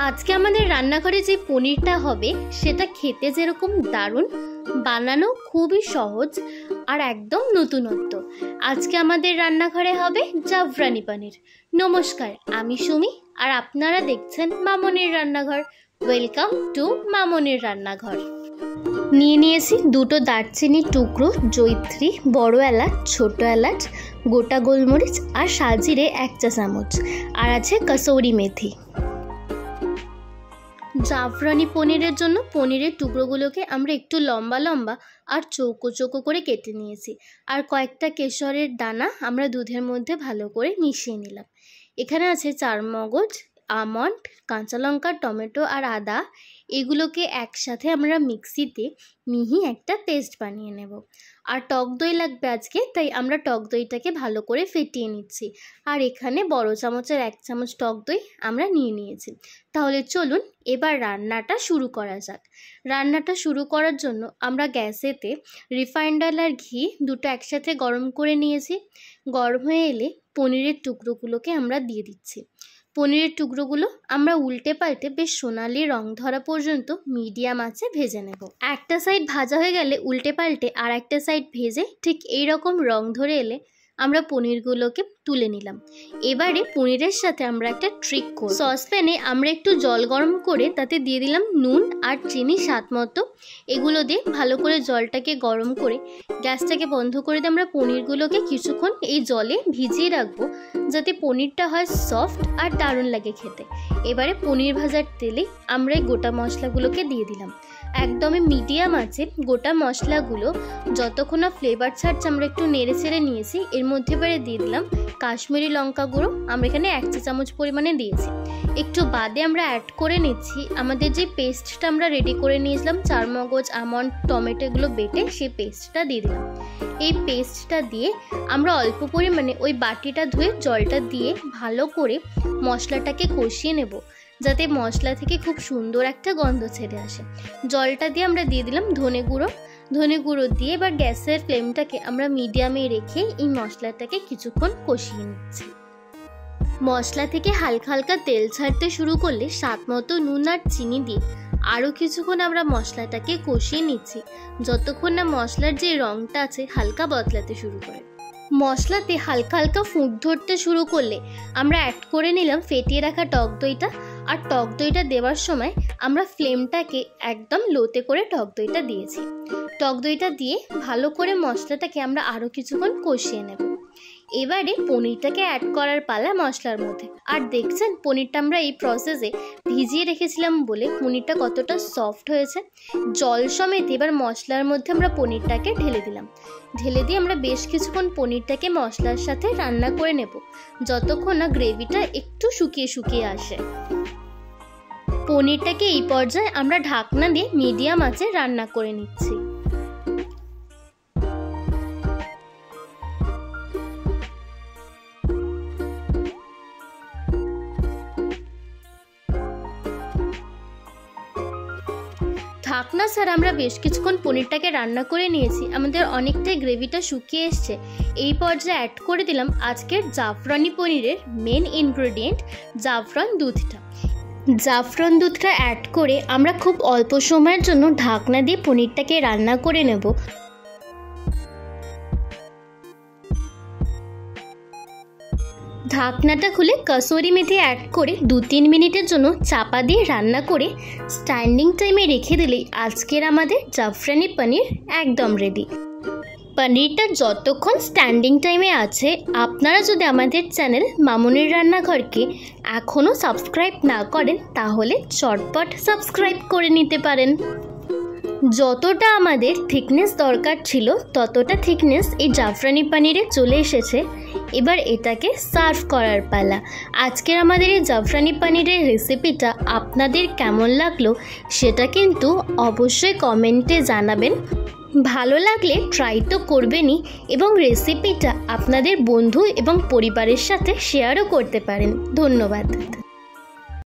আজকে আমাদের রান্নাঘরে যে পনিরটা হবে সেটা খেতে যেরকম দারুণ, বানানো খুবই সহজ আর একদম নতুনত্ব। আজকে আমাদের রান্নাঘরে হবে জাফরানি পনির। নমস্কার, আমি সুমি আর আপনারা দেখছেন মামনির রান্নাঘর। ওয়েলকাম টু মামনির রান্নাঘর। নিয়ে নিয়েছি দুটো দারচিনির টুকরো, জয়িত্রী, বড় এলাচ, ছোট এলাচ, গোটা গোলমরিচ আর সাজিরে 1 চা চামচ, আর আছে কসৌরি মেথি। জাফরানি পনিরের জন্য পনিরের টুকরোগুলোকে আমরা একটু লম্বা লম্বা আর চৌকো চৌকো করে কেটে নিয়েছি, আর কয়েকটা কেশরের দানা আমরা দুধের মধ্যে ভালো করে মিশিয়ে নিলাম। এখানে আছে 4 মগজ, আমন্ড, কাঁচা লঙ্কা, টমেটো আর আদা। এগুলোকে একসাথে আমরা মিক্সিতে মিহি একটা পেস্ট বানিয়ে নেব। আর টক দই লাগবে আজকে, তাই আমরা টক দইটাকে ভালো করে ফেটিয়ে নিচ্ছি। আর এখানে বড় চামচের 1 চামচ টক দই আমরা নিয়ে নিয়েছি। তাহলে চলুন এবার রান্নাটা শুরু করা যাক। রান্নাটা শুরু করার জন্য আমরা গ্যাসেতে রিফাইন্ড অয়েল আর ঘি দুটো একসাথে গরম করে নিয়েছি। গরম হয়ে এলে পনিরের টুকরোগুলোকে আমরা দিয়ে দিচ্ছি। পনিরের টুকরোগুলো আমরা উল্টে পাল্টে বেশ সোনালি রং ধরা পর্যন্ত মিডিয়াম আঁচে ভেজে নেব। একটা সাইড ভাজা হয়ে গেলে উল্টে পাল্টে আর একটা সাইড ভেজে ঠিক এই রকম রং ধরে এলে আমরা পনিরগুলোকে তুলে নিলাম। এবারে পনিরের সাথে আমরা একটা ট্রিক করব। সসপ্যানে আমরা একটু জল গরম করে তাতে দিয়ে দিলাম নুন আর চিনি স্বাদ মতো। এগুলো দিয়ে ভালো করে জলটাকে গরম করে গ্যাসটাকে বন্ধ করে দিয়ে আমরা পনিরগুলোকে কিছুক্ষণ এই জলে ভিজিয়ে রাখবো, যাতে পনিরটা হয় সফট আর দারুণ লাগে খেতে। এবারে পনির ভাজার তেলে আমরা এই গোটা মশলাগুলোকে দিয়ে দিলাম। একদমই মিডিয়াম আছে গোটা মশলাগুলো যতক্ষণ না ফ্লেভার ছাড়ছে আমরা একটু নেড়ে ছেড়ে নিয়েছি। এর মধ্যে এবারে দিয়ে দিলাম কাশ্মীরি লঙ্কা গুঁড়ো, আমরা এখানে 1 চা চামচ পরিমাণে দিয়েছি। একটু বাদে আমরা অ্যাড করে নিচ্ছি আমাদের যে পেস্টটা আমরা রেডি করে নিয়েছিলাম, 4 মগজ, আমন্ড, টমেটো এগুলো বেটে সেই পেস্টটা দিয়ে দিলাম। এই পেস্টটা দিয়ে আমরা অল্প পরিমাণে ওই বাটিটা ধুয়ে জলটা দিয়ে ভালো করে মশলাটাকে কষিয়ে নেব, যাতে মশলা থেকে খুব সুন্দর একটা গন্ধ ছেড়ে আসে। জলটা দিয়ে আমরা দিয়ে দিলাম ধনে গুঁড়ো দিয়ে এবার গ্যাসের ফ্লেমটাকে আমরা মিডিয়ামে রেখে এই মশলাটাকে কিছুক্ষণ কষিয়ে নিচ্ছি। মশলা থেকে হালকা হালকা তেল ছাড়তে শুরু করলে স্বাদ মতো নুন আর চিনি দিয়ে আরও কিছুক্ষণ আমরা মশলাটাকে কষিয়ে নিচ্ছি, যতক্ষণ না মশলার যে রঙটা আছে হালকা বদলাতে শুরু করে। মশলাতে হালকা হালকা ফুঁক ধরতে শুরু করলে আমরা অ্যাড করে নিলাম ফেটিয়ে রাখা টক দইটা। আর টক দইটা দেওয়ার সময় আমরা ফ্লেমটাকে একদম লোতে করে টক দইটা দিয়েছি। টক দইটা দিয়ে ভালো করে মশলাটাকে আমরা আরও কিছুক্ষণ কষিয়ে নেব। এবারে পনিরটাকে অ্যাড করার পালা মশলার মধ্যে। আর দেখছেন পনিরটা আমরা এই প্রসেসে ভিজিয়ে রেখেছিলাম বলে পনিরটা কতটা সফট হয়েছে। জল সমেত এবার মশলার মধ্যে আমরা পনিরটাকে ঢেলে দিলাম। ঢেলে দিয়ে আমরা বেশ কিছুক্ষণ পনিরটাকে মশলার সাথে রান্না করে নেব, যতক্ষণ না গ্রেভিটা একটু শুকিয়ে আসে। পনিরটাকে এই পর্যায়ে আমরা ঢাকনা দিয়ে মিডিয়াম আঁচে রান্না করে নিচ্ছি। ঢাকনা ছাড়া আমরা বেশ কিছুক্ষণ পনিরটাকে রান্না করে নিয়েছি। আমাদের অনেকটাই গ্রেভিটা শুকিয়ে এসছে। এই পর্যায়ে অ্যাড করে দিলাম আজকের জাফরানি পনিরের মেন ইনগ্রেডিয়েন্ট জাফরান দুধটা। জাফরান দুধটা অ্যাড করে আমরা খুব অল্প সময়ের জন্য ঢাকনা দিয়ে পনিরটাকে রান্না করে নেব। ঢাকনাটা খুলে কসুরি মেথি অ্যাড করে 2-3 মিনিটের জন্য চাপা দিয়ে রান্না করে স্ট্যান্ডিং টাইমে রেখে দিলেই আজকের আমাদের জাফরানি পনির একদম রেডি। পনিরটা যতক্ষণ স্ট্যান্ডিং টাইমে আছে, আপনারা যদি আমাদের চ্যানেল মামনির রান্নাঘরকে এখনও সাবস্ক্রাইব না করেন তাহলে চটপট সাবস্ক্রাইব করে নিতে পারেন। যতটা আমাদের থিকনেস দরকার ছিল ততটা থিকনেস এই জাফরানি পনিরে চলে এসেছে। এবার এটাকে সার্ভ করার পালা। আজকের আমাদের এই জাফরানি পনিরের রেসিপিটা আপনাদের কেমন লাগলো সেটা কিন্তু অবশ্যই কমেন্টে জানাবেন। ভালো লাগলে ট্রাই তো করবেনই এবং রেসিপিটা আপনাদের বন্ধু এবং পরিবারের সাথে শেয়ারও করতে পারেন। ধন্যবাদ।